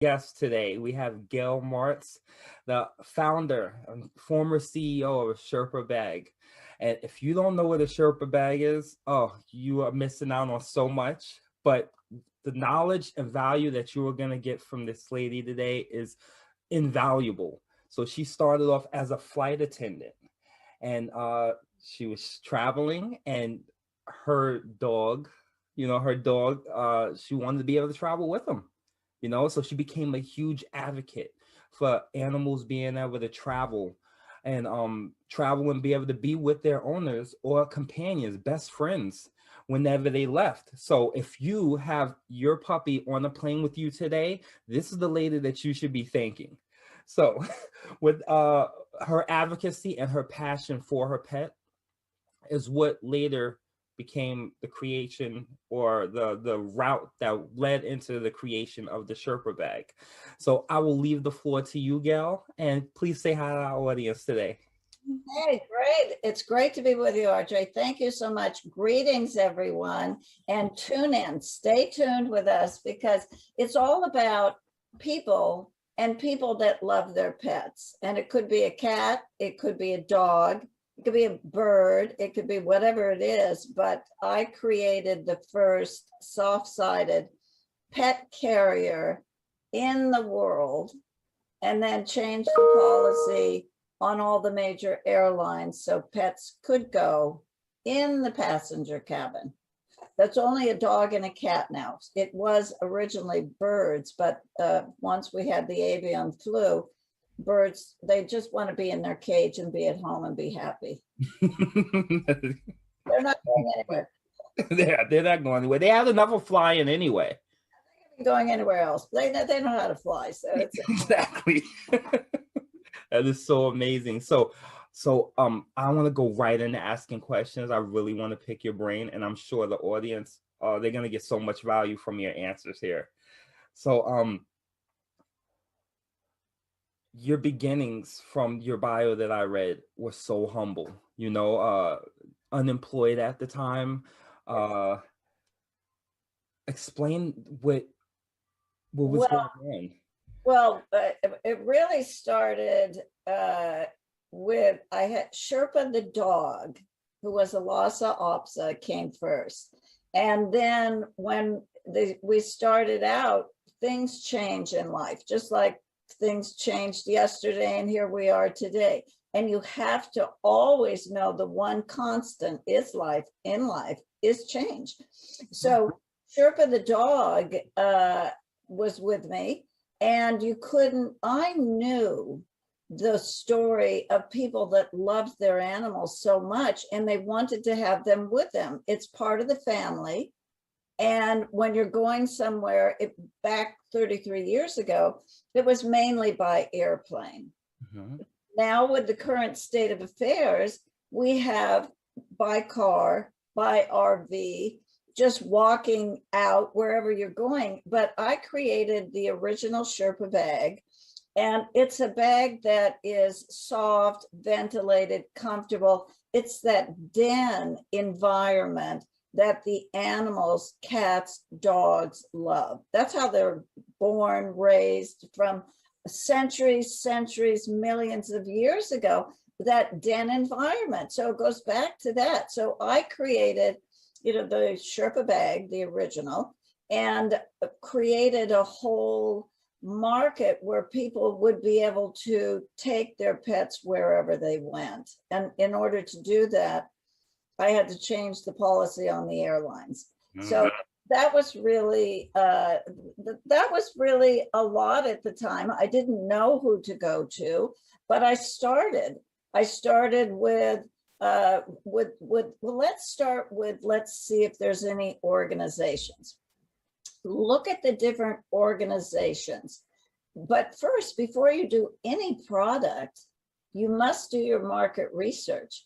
Guest today. We have Gayle Martz, the founder and former CEO of Sherpa Bag. And if you don't know what a Sherpa Bag is, oh, you are missing out on so much. But the knowledge and value that you are going to get from this lady today is invaluable. So she started off as a flight attendant, and she was traveling, and her dog, she wanted to be able to travel with him, so she became a huge advocate for animals being able to travel and travel and be able to be with their owners or companions, best friends, whenever they left. So if you have your puppy on a plane with you today, this is the lady that you should be thanking. So with her advocacy and her passion for her pet is what later became the creation, or the route that led into the creation of the Sherpa Bag. So I will leave the floor to you, Gayle, and please say hi to our audience today. Hey, great. It's great to be with you, RJ. Thank you so much. Greetings, everyone, and tune in. Stay tuned with us because it's all about people and people that love their pets. And it could be a cat, it could be a dog, it could be a bird, it could be whatever it is, but I created the first soft-sided pet carrier in the world and then changed the policy on all the major airlines so pets could go in the passenger cabin. That's only a dog and a cat now. It was originally birds, but once we had the avian flu, birds, they just want to be in their cage and be at home and be happy. They're not going anywhere. They're not going anywhere. They have enough of flying anyway. They're going anywhere else. They know how to fly. So it's exactly. That is so amazing. So I want to go right into asking questions. I really want to pick your brain, and I'm sure the audience, they're going to get so much value from your answers here. So your beginnings from your bio that I read were so humble, unemployed at the time. Explain what was going on. Well, it really started with, I had Sherpa the dog, who was a Lhasa Apso, came first. And then when we started out, things change in life, just like things changed yesterday, and here we are today. And you have to always know the one constant is life, in life, is change. So Sherpa the dog was with me, and I knew the story of people that loved their animals so much, and they wanted to have them with them. It's part of the family. And when you're going somewhere, back 33 years ago, it was mainly by airplane. Mm-hmm. Now, with the current state of affairs, we have by car, by RV, just walking out wherever you're going. But I created the original Sherpa bag, and it's a bag that is soft, ventilated, comfortable. It's that den environment that the animals, cats, dogs love. That's how they're born, raised from centuries, millions of years ago, that den environment. So it goes back to that. So I created, the Sherpa bag, the original, and created a whole market where people would be able to take their pets wherever they went. And in order to do that, I had to change the policy on the airlines. Mm-hmm. So that was really a lot at the time. I didn't know who to go to, but I started with let's see if there's any organizations. Look at the different organizations. But first, before you do any product, you must do your market research,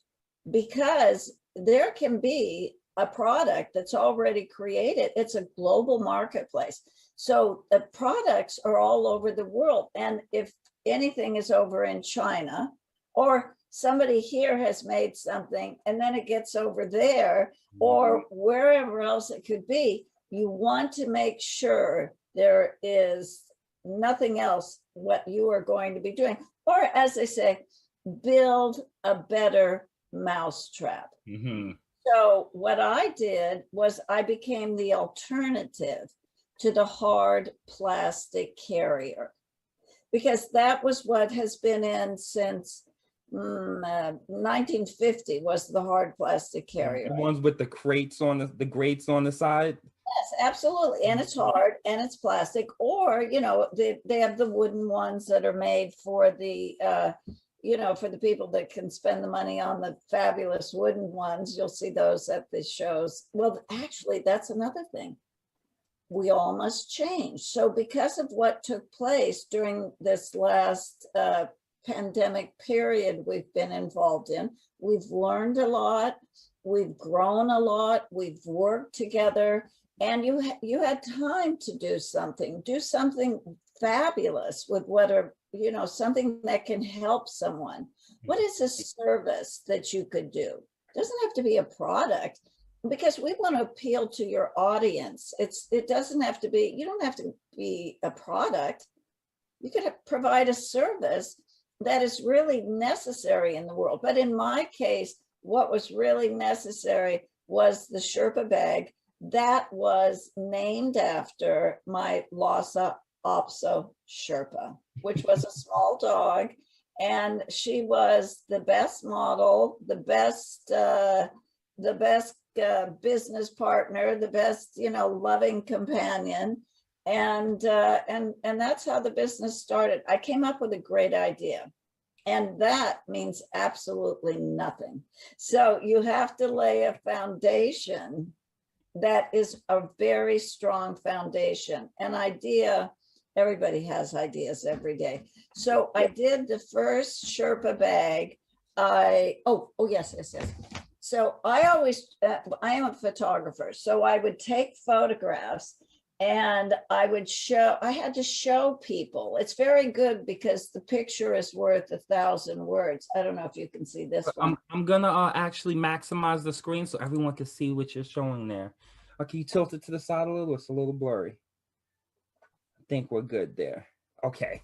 because there can be a product that's already created. It's a global marketplace. So the products are all over the world. And if anything is over in China, or somebody here has made something and then it gets over there, or wherever else it could be, you want to make sure there is nothing else what you are going to be doing. Or as they say, build a better mousetrap. Mm-hmm. So what I did was I became the alternative to the hard plastic carrier, because that was what has been in since 1950 was the hard plastic carrier. The ones with the crates on the grates on the side. Yes, absolutely. And it's hard and it's plastic, or, you know, they have the wooden ones that are made for the, you know, for the people that can spend the money on the fabulous wooden ones. You'll see those at the shows. Well, actually, that's another thing. We all must change. So because of what took place during this last pandemic period we've been involved in, we've learned a lot, we've grown a lot, we've worked together, and you had time to do something fabulous with what are, you know, something that can help someone. What is a service that you could do? It doesn't have to be a product, because we want to appeal to your audience. It doesn't have to be, you don't have to be a product. You could provide a service that is really necessary in the world. But in my case, what was really necessary was the Sherpa bag. That was named after my Lhasa Apso Sherpa, which was a small dog. And she was the best model, the best business partner, the best, you know, loving companion. And that's how the business started. I came up with a great idea, and that means absolutely nothing. So you have to lay a foundation that is a very strong foundation. An idea, everybody has ideas every day. So I did the first Sherpa bag. Yes. So I am a photographer. So I would take photographs and I had to show people. It's very good because the picture is worth 1,000 words. I don't know if you can see this one. I'm gonna actually maximize the screen so everyone can see what you're showing there. Okay, you tilt it to the side a little, it's a little blurry. I think we're good there. Okay.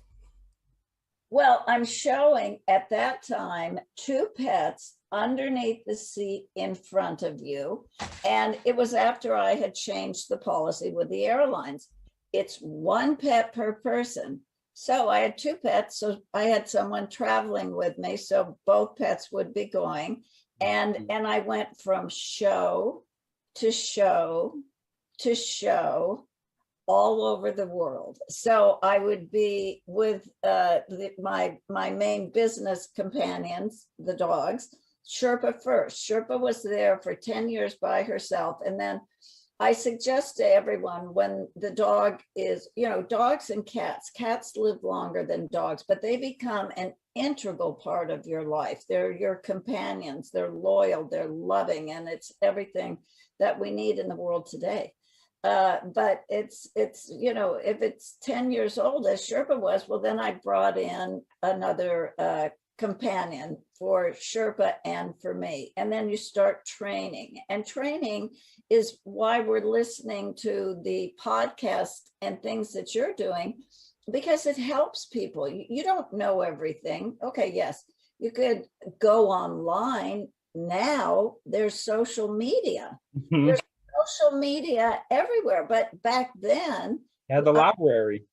Well, I'm showing at that time 2 pets underneath the seat in front of you. And it was after I had changed the policy with the airlines. It's 1 pet per person. So I had 2 pets. So I had someone traveling with me. So both pets would be going. And I went from show to show to show all over the world. So I would be with my main business companions, the dogs. Sherpa first. Sherpa was there for 10 years by herself. And then I suggest to everyone, when the dog is, you know, dogs and cats live longer than dogs, but they become an integral part of your life. They're your companions, they're loyal, they're loving, and it's everything that we need in the world today. But it's, you know, if it's 10 years old, as Sherpa was, well, then I brought in another companion for Sherpa and for me. And then you start training. And training is why we're listening to the podcast and things that you're doing, because it helps people. You don't know everything. Okay, yes, you could go online. Now there's social media. Mm-hmm. There's social media everywhere. But back then, Yeah, the library.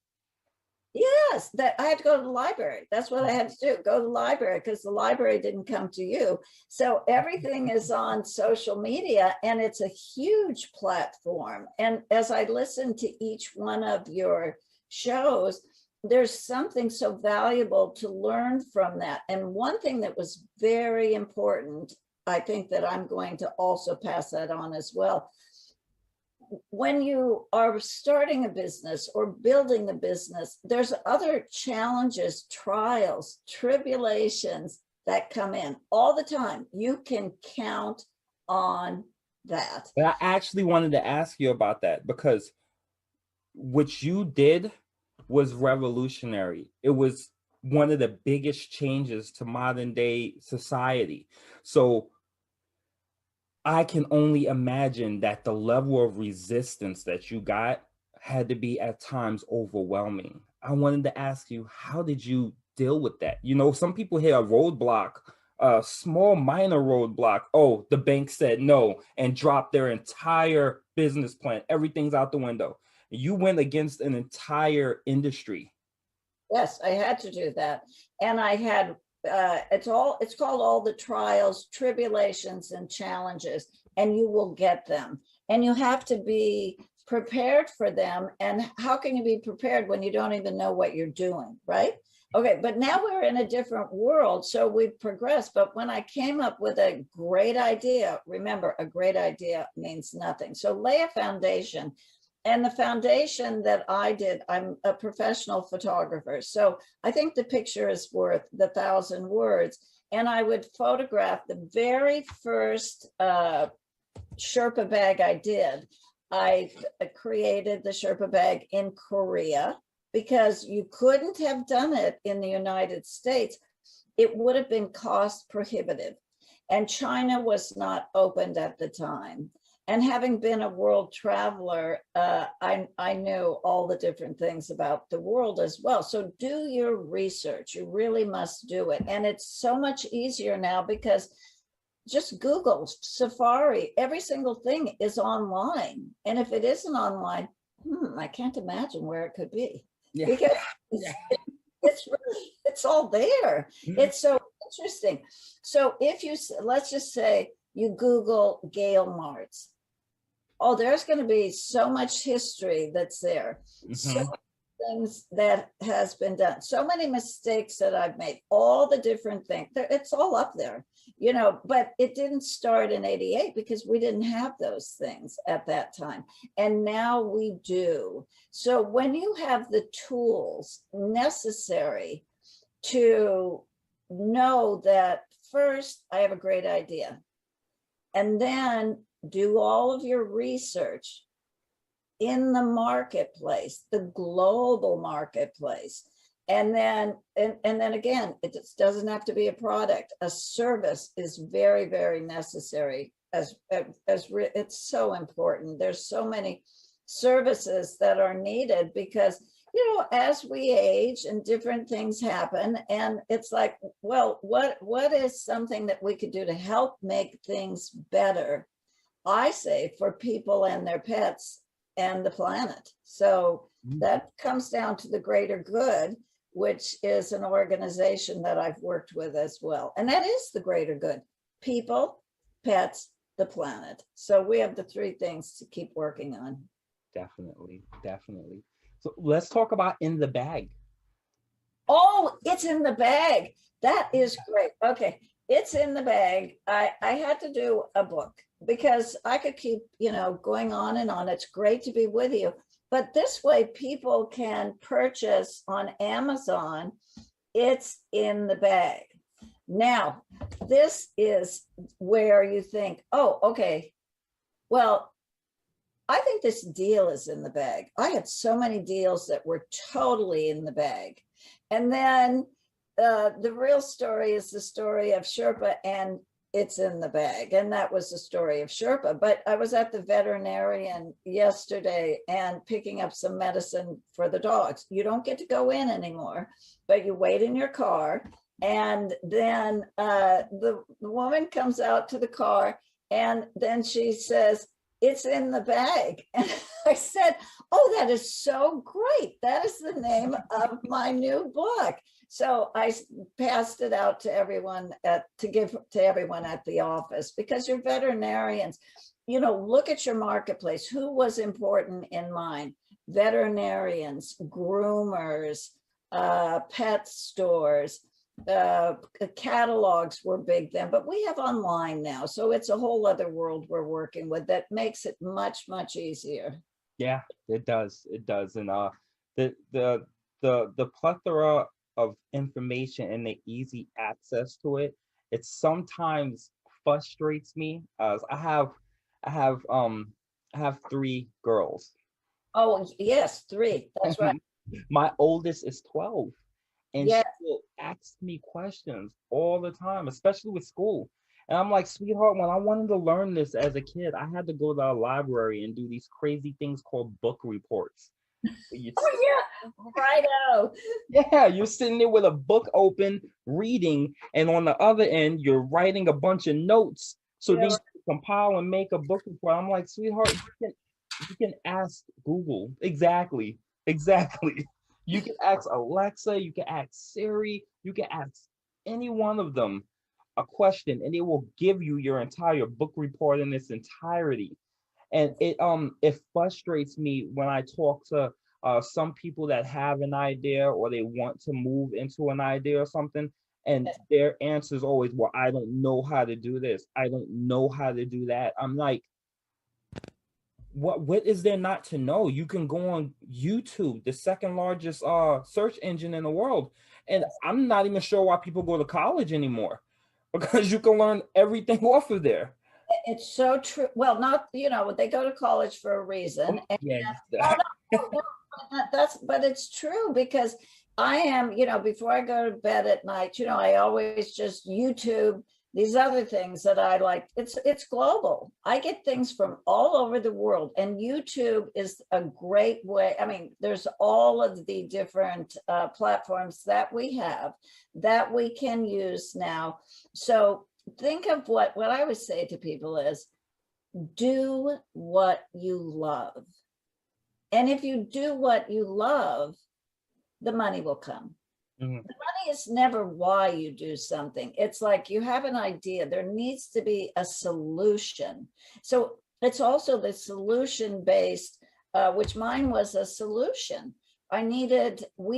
Yes, that I had to go to the library. That's what I had to do, go to the library, because the library didn't come to you. So everything is on social media, and it's a huge platform. And as I listen to each one of your shows, there's something so valuable to learn from that. And one thing that was very important, I think that I'm going to also pass that on as well. When you are starting a business or building a business, there's other challenges, trials, tribulations that come in all the time. You can count on that. But I actually wanted to ask you about that, because what you did was revolutionary. It was one of the biggest changes to modern day society. So I can only imagine that the level of resistance that you got had to be at times overwhelming. I wanted to ask you, how did you deal with that? You know, some people hit a roadblock, a small minor roadblock. Oh, the bank said no and dropped their entire business plan. Everything's out the window. You went against an entire industry. Yes, I had to do that. And I had it's called all the trials, tribulations, and challenges, and you will get them. And you have to be prepared for them. And how can you be prepared when you don't even know what you're doing, right? Okay, but now we're in a different world, so we've progressed. But when I came up with a great idea, remember, a great idea means nothing. So lay a foundation. And the foundation that I did, I'm a professional photographer. So I think the picture is worth the 1,000 words. And I would photograph the very first Sherpa bag I did. I created the Sherpa bag in Korea because you couldn't have done it in the United States. It would have been cost prohibitive. And China was not opened at the time. And having been a world traveler, I knew all the different things about the world as well. So do your research. You really must do it. And it's so much easier now because just Google, Safari, every single thing is online. And if it isn't online, I can't imagine where it could be. Yeah. Because it's all there. It's so interesting. So if you, let's just say you Google Gayle Martz. Oh, there's going to be so much history that's there. So many things that has been done, so many mistakes that I've made, all the different things. It's all up there, you know, but it didn't start in '88 because we didn't have those things at that time. And now we do. So when you have the tools necessary to know that first, I have a great idea, and then do all of your research in the marketplace, the global marketplace. And then again, it just doesn't have to be a product. A service is very, very necessary. It's so important. There's so many services that are needed because, you know, as we age and different things happen, and it's like, well, what is something that we could do to help make things better? I say for people and their pets and the planet. So that comes down to the greater good, which is an organization that I've worked with as well. And that is the greater good: people, pets, the planet. So we have the three things to keep working on. Definitely, definitely. So let's talk about in the bag. Oh, it's in the bag. That is great. Okay. It's in the bag. I had to do a book because I could keep, you know, going on and on. It's great to be with you. But this way people can purchase on Amazon. It's in the bag. Now, this is where you think, oh, okay, well, I think this deal is in the bag. I had so many deals that were totally in the bag. And then the real story is the story of Sherpa, and it's in the bag. And that was the story of Sherpa. But I was at the veterinarian yesterday and picking up some medicine for the dogs. You don't get to go in anymore, but you wait in your car. And then the woman comes out to the car, and then she says, "It's in the bag." And I said, "Oh, that is so great. That is the name of my new book." So I passed it out to everyone to give to everyone at the office, because you're veterinarians, you know, look at your marketplace. Who was important in mine? Veterinarians, groomers, pet stores, catalogs were big then, but we have online now. So it's a whole other world we're working with that makes it much, much easier. Yeah, it does. It does. And the plethora of information and the easy access to it, it sometimes frustrates me. As I have three girls. Oh, yes, three. That's right. My oldest is 12, and Yes. she will ask me questions all the time, especially with school. And I'm like, sweetheart, when I wanted to learn this as a kid, I had to go to a library and do these crazy things called book reports. You Oh yeah, righto. Yeah, you're sitting there with a book open, reading, and on the other end, you're writing a bunch of notes. So then Yeah. you compile and make a book report. I'm like, sweetheart, you can ask Google. Exactly. Exactly. You can ask Alexa, you can ask Siri, you can ask any one of them a question, and it will give you your entire book report in its entirety. And it frustrates me when I talk to some people that have an idea or they want to move into an idea or something, and their answer is always, well, I don't know how to do this, I don't know how to do that. I'm like, what is there not to know? You can go on YouTube, the second largest search engine in the world, and I'm not even sure why people go to college anymore, because you can learn everything off of there. It's so true. Well, not, they go to college for a reason. And Yeah. no, no, but it's true because I am, before I go to bed at night, I always just YouTube these other things that I like. It's global. I get things from all over the world, and YouTube is a great way. I mean, there's all of the different platforms that we have that we can use now. So think of what I would say to people is, do what you love. And if you do what you love, the money will come. Mhm. The money is never why you do something. It's like you have an idea. There needs to be a solution. So it's also the solution based, which mine was a solution. We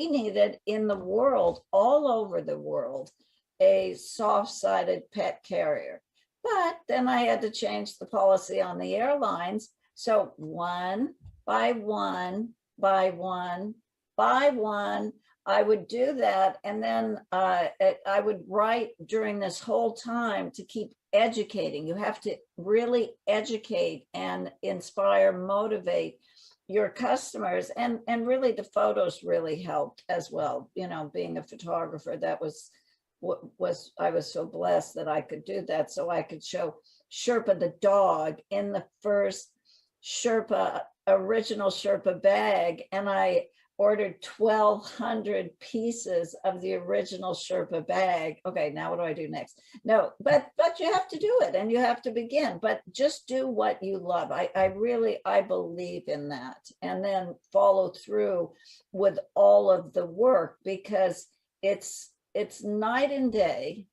needed in the world, all over the world, a soft-sided pet carrier. But then I had to change the policy on the airlines. So one by one, by one, by one, I would do that. And then I would write during this whole time to keep educating. You have to really educate and inspire, motivate your customers. And really the photos really helped as well. Being a photographer, that was I was so blessed that I could do that. So I could show Sherpa the dog in the first original Sherpa bag. And I ordered 1,200 pieces of the original Sherpa bag. Okay, now what do I do next? No, but you have to do it, and you have to begin, but just do what you love. I believe in that, and then follow through with all of the work, because it's night and day,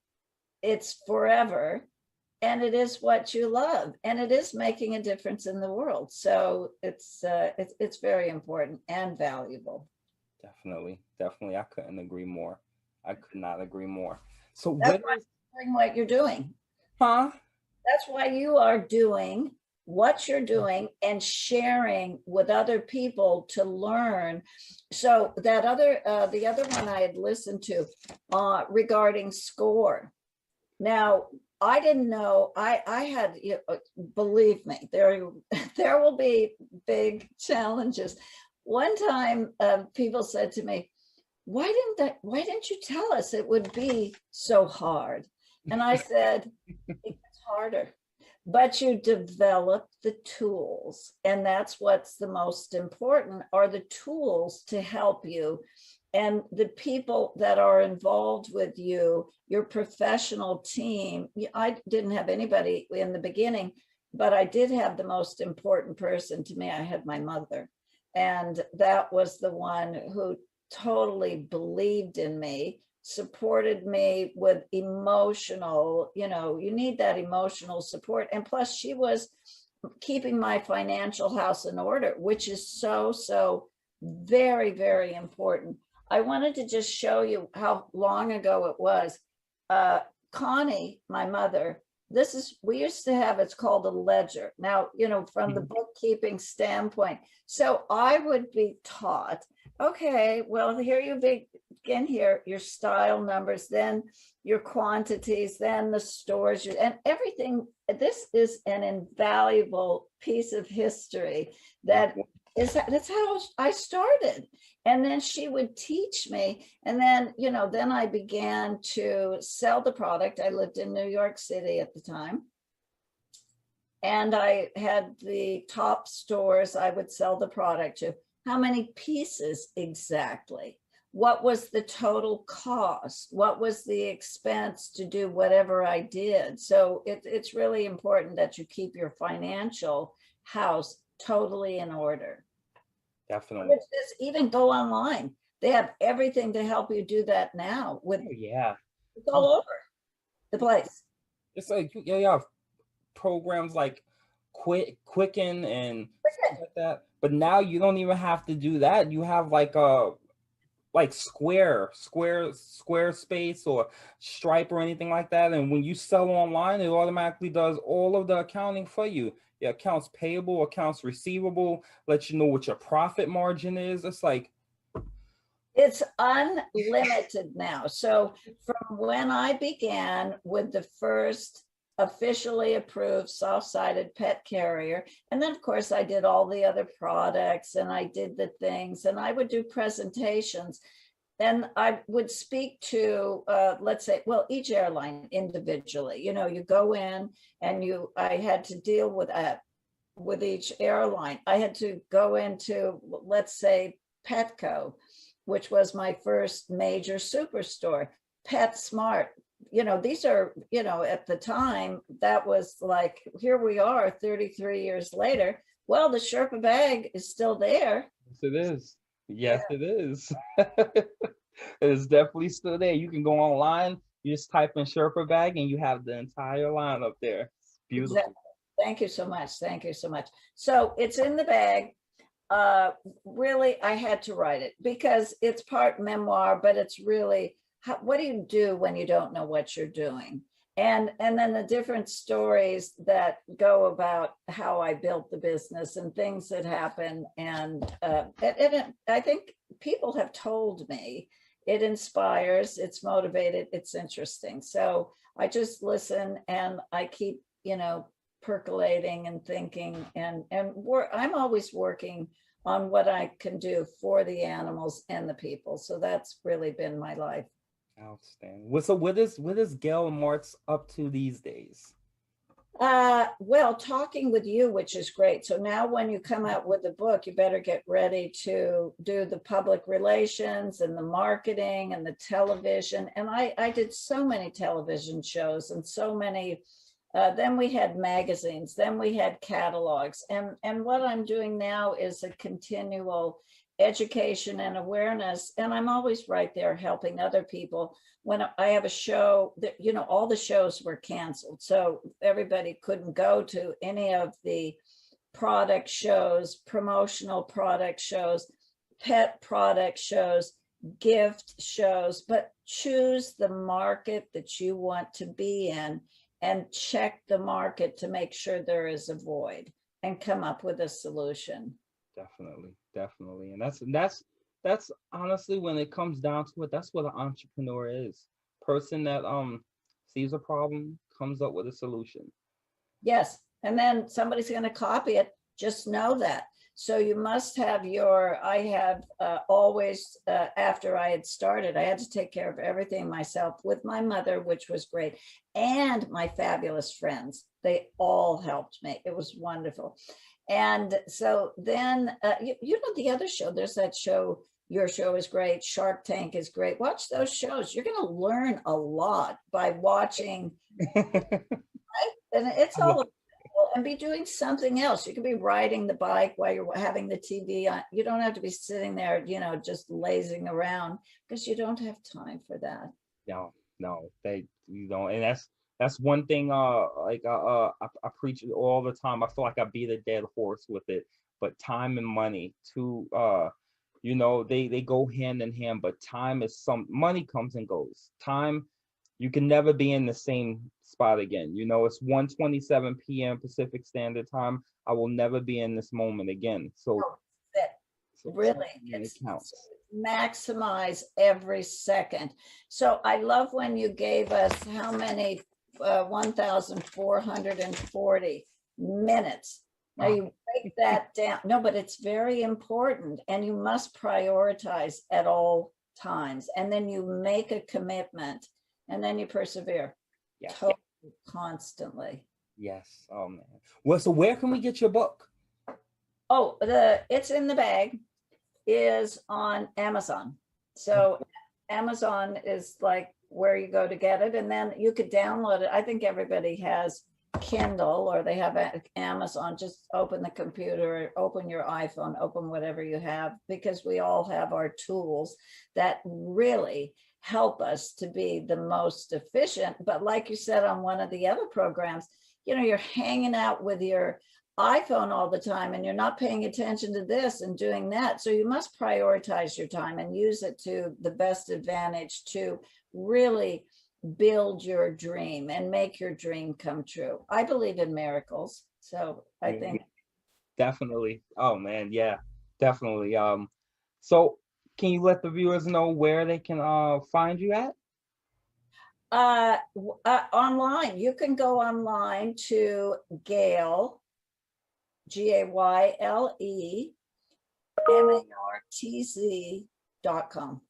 it's forever, and it is what you love, and it is making a difference in the world. So it's very important and valuable. Definitely, definitely. I couldn't agree more. I could not agree more. So That's what why is, you're doing what you're doing. huh? That's why you are doing what you're doing and sharing with other people to learn. So that the other one I had listened to regarding SCORE. Now, I didn't know, I had, believe me, there will be big challenges. One time people said to me, why didn't you tell us it would be so hard? And I said, it's harder, but you develop the tools. And that's what's the most important, are the tools to help you. And the people that are involved with you, your professional team. I didn't have anybody in the beginning, but I did have the most important person to me. I had my mother. And that was the one who totally believed in me, supported me with emotional, you need that emotional support. And plus she was keeping my financial house in order, which is so very, very important. I wanted to just show you how long ago it was. Connie, my mother, we used to have, it's called a ledger. Now, from the bookkeeping standpoint. So I would be taught, okay, well, here you begin here, your style numbers, then your quantities, then the stores, and everything. This is an invaluable piece of history that's how I started. And then she would teach me. And then, then I began to sell the product. I lived in New York City at the time. And I had the top stores I would sell the product to. how many pieces exactly? What was the total cost? What was the expense to do whatever I did? So it's really important that you keep your financial house totally in order. Definitely. Just even go online. They have everything to help you do that now with Oh, yeah. it's all over the place. It's like you have programs like Quicken and stuff like that. But now you don't even have to do that. You have like Squarespace or Stripe or anything like that. And when you sell online, it automatically does all of the accounting for you. Your accounts payable, accounts receivable, let you know what your profit margin is. It's like, it's unlimited now. So from when I began with the first officially approved soft-sided pet carrier, and then of course I did all the other products and I did the things and I would do presentations. Then I would speak to, let's say, well, each airline individually. You know, you go in and I had to deal with each airline. I had to go into, let's say, Petco, which was my first major superstore. PetSmart. You know, these are, you know, at the time, that was like, here we are 33 years later. Well, the Sherpa bag is still there. yes, it is. Yes, it is. It is definitely still there. You can go online, you just type in Sherpa Bag, and you have the entire line up there. It's beautiful. Exactly. Thank you so much. Thank you so much. So it's in the bag. Really, I had to write it because it's part memoir, but it's really, what do you do when you don't know what you're doing? And then the different stories that go about how I built the business and things that happen. And I think people have told me it inspires, it's motivated, it's interesting. So I just listen and I keep, you know, percolating and thinking and I'm always working on what I can do for the animals and the people. So that's really been my life. Outstanding. So what is Gayle Martz up to these days? Well, talking with you, which is great. So now when you come out with the book, you better get ready to do the public relations and the marketing and the television. And I did so many television shows and so many, then we had magazines, then we had catalogs. And what I'm doing now is a continual education and awareness. And I'm always right there helping other people. When I have a show that, you know, all the shows were canceled. So everybody couldn't go to any of the product shows, promotional product shows, pet product shows, gift shows, but choose the market that you want to be in and check the market to make sure there is a void and come up with a solution. Definitely. And that's honestly, when it comes down to it, that's what an entrepreneur is. Person that sees a problem, comes up with a solution. Yes, and then somebody's going to copy it. Just know that. So you must have I have always, after I had started, I had to take care of everything myself with my mother, which was great, and my fabulous friends. They all helped me. It was wonderful. And so then, you know, the other show, there's that show, your show is great, Shark Tank is great. Watch those shows. You're going to learn a lot by watching, right? And it's all, and be doing something else. You could be riding the bike while you're having the TV on. You don't have to be sitting there, you know, just lazing around because you don't have time for that. No, you don't. And that's one thing, I preach it all the time. I feel like I beat a dead horse with it, but time and money too, you know, they go hand in hand. But time is money comes and goes. Time, you can never be in the same spot again. You know, it's 1:27 p.m. Pacific Standard Time. I will never be in this moment again. So, Really, it counts. Maximize every second. So I love when you gave us how many, 1,440 minutes. Now you break that down. No, but it's very important, and you must prioritize at all times. And then you make a commitment, and then you persevere. Yeah. Totally, constantly. Yes. Oh man. Well, so where can we get your book? Oh, it's in the bag. is on Amazon. So Amazon is like where you go to get it, and then you could download it. I think everybody has Kindle or they have Amazon. Just open the computer, open your iPhone, open whatever you have, because we all have our tools that really help us to be the most efficient. But like you said on one of the other programs, you're hanging out with your iPhone all the time and you're not paying attention to this and doing that. So you must prioritize your time and use it to the best advantage to really build your dream and make your dream come true. I believe in miracles. So I think definitely. Oh man, yeah, definitely. So can you let the viewers know where they can find you at? Online. You can go online to Gayle, GayleMartz.com.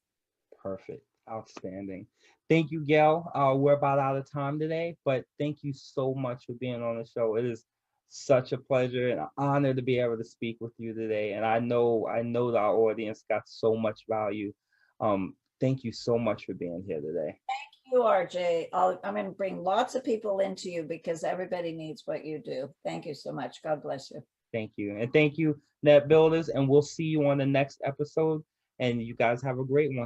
Perfect. Outstanding. Thank you, Gayle. We're about out of time today, but thank you so much for being on the show. It is such a pleasure and an honor to be able to speak with you today. And I know our audience got so much value. Thank you so much for being here today. Thank you, RJ. I'm going to bring lots of people into you because everybody needs what you do. Thank you so much. God bless you. Thank you. And thank you, Net Builders. And we'll see you on the next episode. And you guys have a great one.